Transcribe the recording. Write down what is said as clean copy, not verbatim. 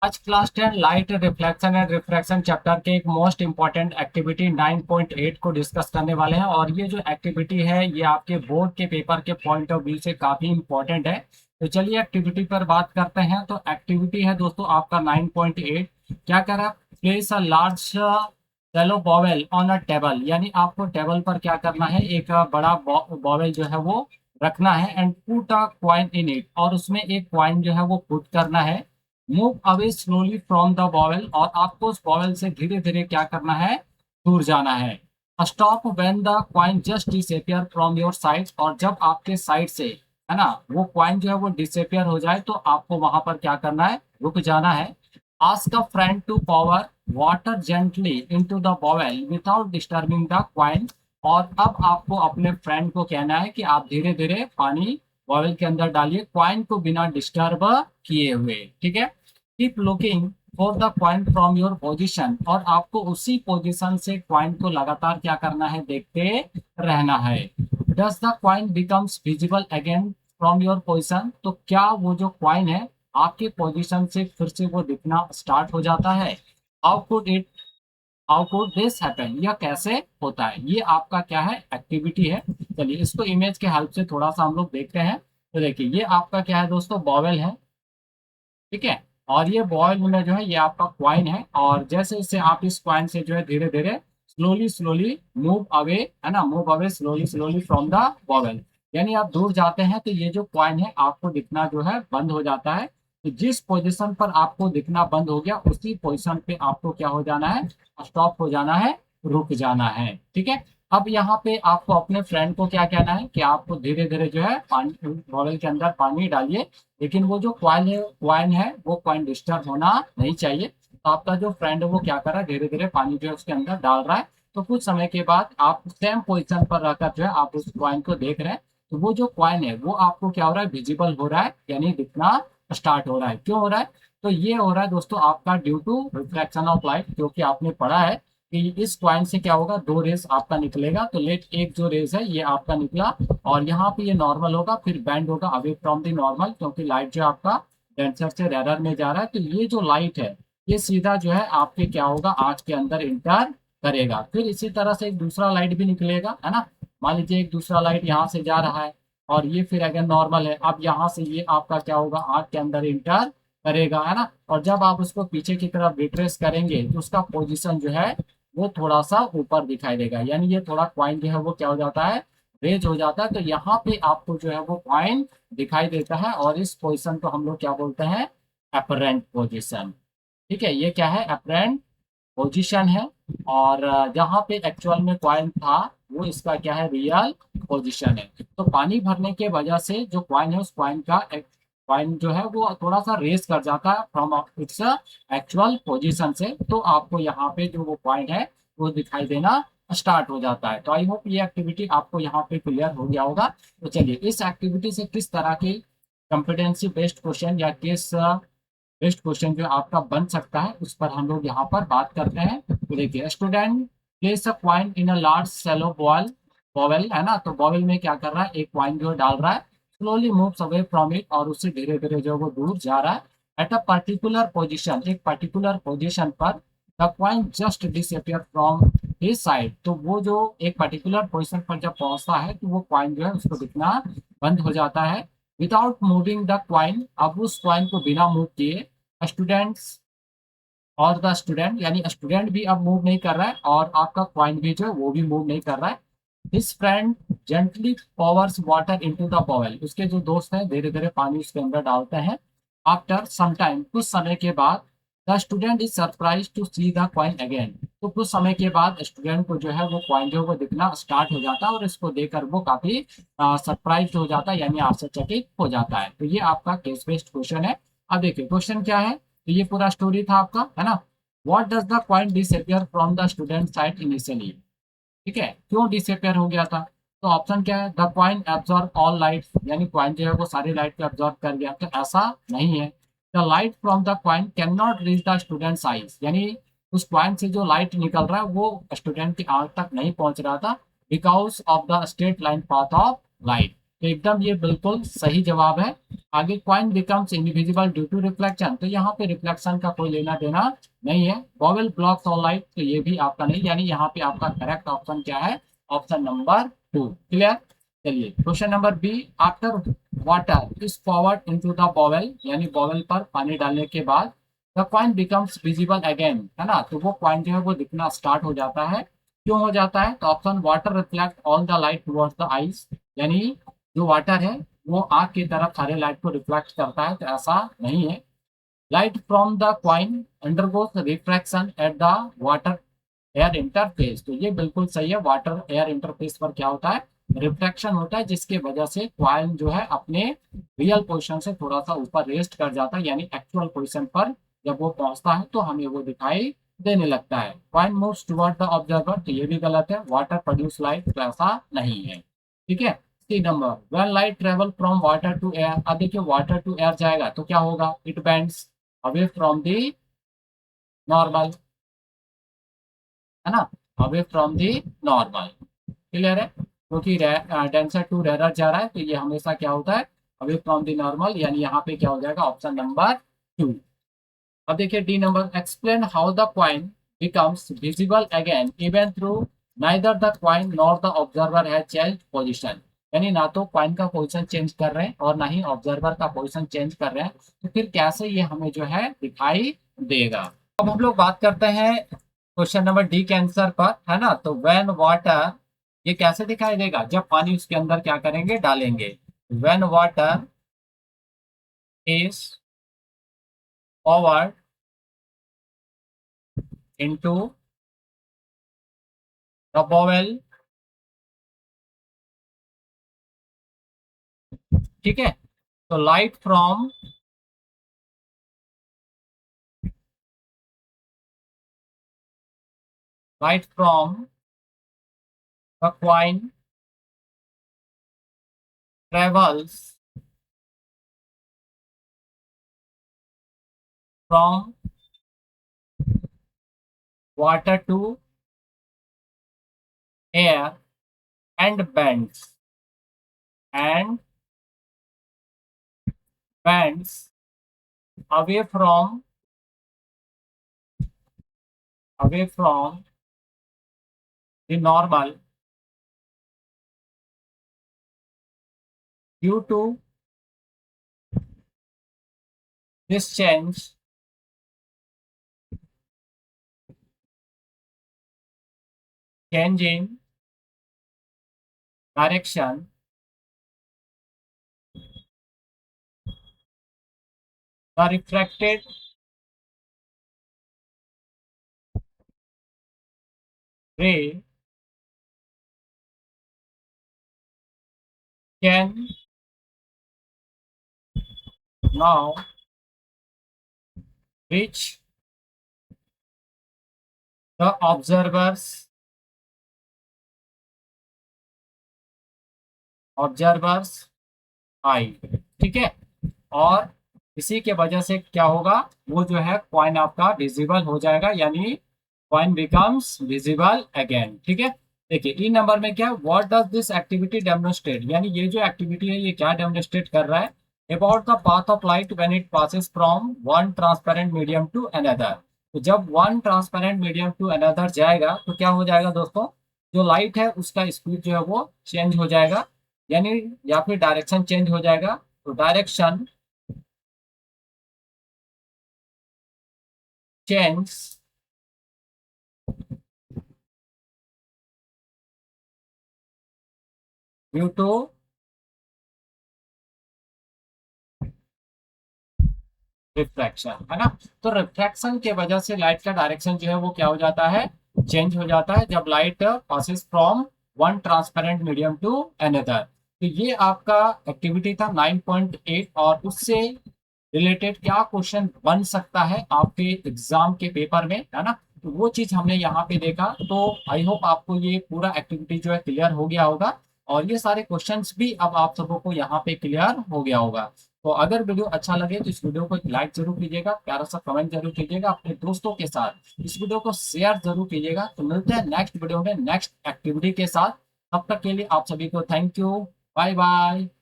आज class 10 light reflection and refraction chapter के एक मोस्ट इंपॉर्टेंट एक्टिविटी 9.8 को डिस्कस करने वाले हैं। और ये जो एक्टिविटी है ये आपके बोर्ड के पेपर के पॉइंट ऑफ व्यू से काफी इंपॉर्टेंट है। तो चलिए एक्टिविटी पर बात करते हैं। तो एक्टिविटी है दोस्तों आपका 9.8। क्या करा, place a large shallow bowl on a table, यानी आपको टेबल पर क्या करना है, एक बड़ा बॉवेल जो है वो रखना है and put a coin in it, और उसमें एक कॉइन जो है वो पुट करना है। Move away slowly from the bowl, और आपको उस बॉवेल से धीरे धीरे क्या करना है, दूर जाना है। Stop when the coin just disappear from your side, और जब आपके साइड से है ना वो कॉइन जो है वो डिसअपियर हो जाए तो आपको वहां पर क्या करना है, रुक जाना है। Ask a friend to pour water gently into the bowl without disturbing the coin, और अब आपको अपने फ्रेंड को कहना है कि आप धीरे धीरे पानी बॉवेल के अंदर डालिए, कॉइन को बिना डिस्टर्ब किए हुए। ठीक है। Keep looking for the coin from your position, और आपको उसी पोजीशन से कॉइन को लगातार क्या करना है, देखते रहना है। Does the coin becomes visible again from your position, तो क्या वो जो कॉइन है आपके पोजीशन से फिर से वो दिखना स्टार्ट हो जाता है। How could it, how could this happen, यह कैसे होता है, ये आपका क्या है, एक्टिविटी है। चलिए इसको इमेज के हेल्प से थोड़ा सा हम लोग देखते हैं। तो देखिए ये आपका क्या है दोस्तों, बॉवेल है। ठीक है। और ये बॉयल में जो है ये आपका क्वाइन है, और जैसे जैसे आप इस क्वाइन से जो है धीरे धीरे स्लोली स्लोली मूव अवे, है ना, move away slowly slowly from the bowl, यानी आप दूर जाते हैं तो ये जो क्वाइन है आपको दिखना जो है बंद हो जाता है। तो जिस पोजीशन पर आपको दिखना बंद हो गया उसी पोजीशन पे आपको क्या हो जाना है, स्टॉप हो जाना है, रुक जाना है। ठीक है। अब यहाँ पे आपको अपने फ्रेंड को क्या कहना है कि आपको धीरे धीरे जो है पानी बॉटल के अंदर पानी डालिए, लेकिन वो जो क्वाइन है वो क्वाइन डिस्टर्ब होना नहीं चाहिए। तो आपका जो फ्रेंड है वो क्या कर रहा है, धीरे धीरे पानी जो है उसके अंदर डाल रहा है। तो कुछ समय के बाद आप सेम पोजिशन पर रहकर जो है आप उस क्वाइन को देख रहे हैं। तो वो जो क्वाइन है वो आपको क्या हो रहा है, विजिबल हो रहा है, यानी दिखना स्टार्ट हो रहा है। क्यों हो रहा है, तो ये हो रहा है दोस्तों आपका due to reflection of light, क्योंकि आपने पढ़ा है कि इस क्वाइन से क्या होगा, दो रेस आपका निकलेगा। तो लेट एक जो रेस है ये आपका निकला, और यहाँ पे ये नॉर्मल होगा, फिर बैंड होगा अवे फ्रॉम द नॉर्मल, क्योंकि लाइट जो आपका डेंसर से रेडर में जा रहा है। तो ये जो लाइट है ये सीधा जो है आपके क्या होगा, आंख के अंदर इंटर करेगा। फिर इसी तरह से एक दूसरा लाइट भी निकलेगा, है ना। मान लीजिए एक दूसरा लाइट यहाँ से जा रहा है, और ये फिर अगर नॉर्मल है, अब यहाँ से ये आपका क्या होगा, आंख के अंदर इंटर करेगा, है ना। और जब आप उसको पीछे की तरफ रिट्रेस करेंगे तो उसका पोजिशन जो है वो थोड़ा सा ऊपर दिखाई देगा, यानी ये थोड़ा क्वाइन जो है वो क्या हो जाता है, रेज हो जाता है। तो यहाँ पे आपको जो है वो क्वाइन दिखाई देता है, और इस पोजीशन को हम लोग क्या बोलते हैं, अपरेंट पोजीशन। ठीक है, ये क्या है, अपरेंट पोजीशन है। और जहाँ पे एक्चुअल में क्वाइन था वो इसका क्या है, रियल पोजीशन है। तो पानी भरने के वजह से जो क्वाइन है उस क्वाइन का क्वाइन जो है वो थोड़ा सा रेस कर जाता है फ्रॉम इट्स एक्चुअल पोजीशन से, तो आपको यहाँ पे जो वो क्वाइन है वो दिखाई देना स्टार्ट हो जाता है। तो आई होप ये एक्टिविटी आपको यहाँ पे क्लियर हो गया होगा। तो चलिए इस एक्टिविटी से किस तरह की कॉम्पिटेंसी बेस्ड क्वेश्चन या किस बेस्ट क्वेश्चन जो आपका बन सकता है उस पर हम लोग यहाँ पर बात करते हैं। तो देखिए, student place a coin in a large shallow ball, bowl, है ना। तो बॉवेल में क्या कर रहा है, एक कॉइन जो डाल रहा है, slowly moves away from it, और उससे धीरे धीरे जो वो दूर जा रहा है। एट अ पर्टिकुलर पोजिशन, एक पर्टिकुलर पोजिशन पर the coin just disappear from his side, तो वो जो एक पर्टिकुलर पोजिशन पर जब पहुंचता है तो वो कॉइन जो है उसको दिखना बंद हो जाता है। विदाउट मूविंग द क्वाइन, अब उस क्वाइन को बिना मूव किए स्टूडेंट्स और द स्टूडेंट, यानी स्टूडेंट भी अब मूव नहीं कर रहा है और आपका क्वाइन भी जो है वो भी मूव नहीं कर रहा है। His friend gently pours water into the bowl, उसके जो दोस्त हैं धीरे धीरे पानी उसके अंदर डालते हैं। आफ्टर सम टाइम, कुछ समय के बाद, the student is surprise to see the coin again, तो कुछ समय के बाद स्टूडेंट को जो है वो क्वाइन जो है वो दिखना स्टार्ट हो जाता है, और इसको देखकर वो काफी सरप्राइज हो जाता है, यानी आश्चर्यचकित हो जाता है। तो ये आपका केस बेस्ड क्वेश्चन है। अब देखिए क्वेश्चन क्या है, तो ये पूरा स्टोरी था आपका, है ना। What does the coin disappear from the student side initially, ठीक है, क्यों डिसअपियर हो गया था। तो ऑप्शन क्या है, the coin absorb all light, यानी कॉइन जो है वो सारी लाइट को एब्जॉर्ब कर गया, तो ऐसा नहीं है। The light from the coin can not reach the student eyes, यानी उस कॉइन से जो लाइट निकल रहा है वो स्टूडेंट की आंख तक नहीं पहुंच रहा था, because of the straight line path of light. तो एकदम ये बिल्कुल सही जवाब है। आगे coin becomes invisible due to reflection, तो यहाँ पे रिफ्लेक्शन का कोई लेना देना नहीं है। बॉवेल ब्लॉक्स ऑल लाइट, तो ये भी आपका नहीं, यानी यहाँ पे आपका करेक्ट ऑप्शन क्या है, ऑप्शन नंबर 2। क्लियर। चलिए question number B, after water is forward into the bowl, यानी बॉवेल पर पानी डालने के बाद the coin becomes visible again, है ना, तो वो क्वाइन जो है वो दिखना स्टार्ट हो जाता है। क्यों हो जाता है, तो option water reflect all the light towards the eyes, यानी जो वाटर है वो आग की तरफ सारे लाइट को रिफ्लेक्ट करता है, तो ऐसा नहीं है। Light from the coin undergoes refraction at the water air interface, तो ये बिल्कुल सही है। वाटर एयर इंटरफेस पर क्या होता है, रिफ्रैक्शन होता है, जिसके वजह से क्वाइन जो है अपने रियल पोजीशन से थोड़ा सा ऊपर रेस्ट कर जाता है, यानी एक्चुअल पोजीशन पर जब वो पहुंचता है तो हमें वो दिखाई देने लगता है। Coin moves toward the observer, तो ये भी गलत है। वाटर प्रोड्यूस लाइट, तो ऐसा नहीं है। ठीक है। C number, when light travel from water to air, अब देखिए वाटर टू एयर जाएगा तो क्या होगा, it bends away from the normal, है ना, away from the normal. Clear है, क्योंकि डेंसर टू रेरर जा रहा है तो ये हमेशा क्या होता है, अवे फ्रॉम दी नॉर्मल, यानी यहाँ पे क्या हो जाएगा, ऑप्शन नंबर 2। अब देखिए D number, explain how the coin becomes visible again even through neither the coin nor the observer has change position, यानी ना तो क्वाइन का पोजीशन चेंज कर रहे हैं और ना ही ऑब्जर्वर का पोजीशन चेंज कर रहे हैं, तो फिर कैसे ये हमें जो है दिखाई देगा। अब हम लोग बात करते हैं क्वेश्चन नंबर डी के आंसर पर, है ना, तो व्हेन वाटर, ये कैसे दिखाई देगा, जब पानी उसके अंदर क्या करेंगे, डालेंगे। When water is forward into the bowl, ठीक है, तो light from the coin travels from water to air and and bends away from the normal due to this change in direction, the refracted ray can now reach the observer's eye, ठीक है, और इसी के वजह से क्या होगा, वो जो है कॉइन आपका विजिबल हो जाएगा, यानी कॉइन बिकम्स विजिबल अगेन। ठीक है। देखिए ई नंबर में क्या, what does this activity demonstrate, यानी ये जो एक्टिविटी है ये क्या डेमोन्स्ट्रेट कर रहा है, about the path of light when it passes from one transparent medium to another, तो जब one transparent medium to another जाएगा तो क्या हो जाएगा दोस्तों, जो लाइट है उसका स्पीड जो है वो चेंज हो जाएगा, यानी या फिर डायरेक्शन चेंज हो जाएगा, तो direction change due to refraction, है ना, तो रिफ्रैक्शन के वजह से लाइट का डायरेक्शन जो है वो क्या हो जाता है, चेंज हो जाता है, जब light passes from one transparent medium to another. तो ये आपका एक्टिविटी था 9.8, और उससे रिलेटेड क्या क्वेश्चन बन सकता है आपके एग्जाम के पेपर में, है ना, तो वो चीज हमने यहाँ पे देखा। तो आई होप आपको ये पूरा एक्टिविटी जो है क्लियर हो गया होगा, और ये सारे क्वेश्चंस भी अब आप सबों को यहाँ पे क्लियर हो गया होगा। तो अगर वीडियो अच्छा लगे तो इस वीडियो को लाइक जरूर कीजिएगा, प्यारा सा कमेंट जरूर कीजिएगा, अपने दोस्तों के साथ इस वीडियो को शेयर जरूर कीजिएगा। तो मिलते हैं नेक्स्ट वीडियो में नेक्स्ट एक्टिविटी के साथ, तब तक के लिए आप सभी को थैंक यू। Bye bye.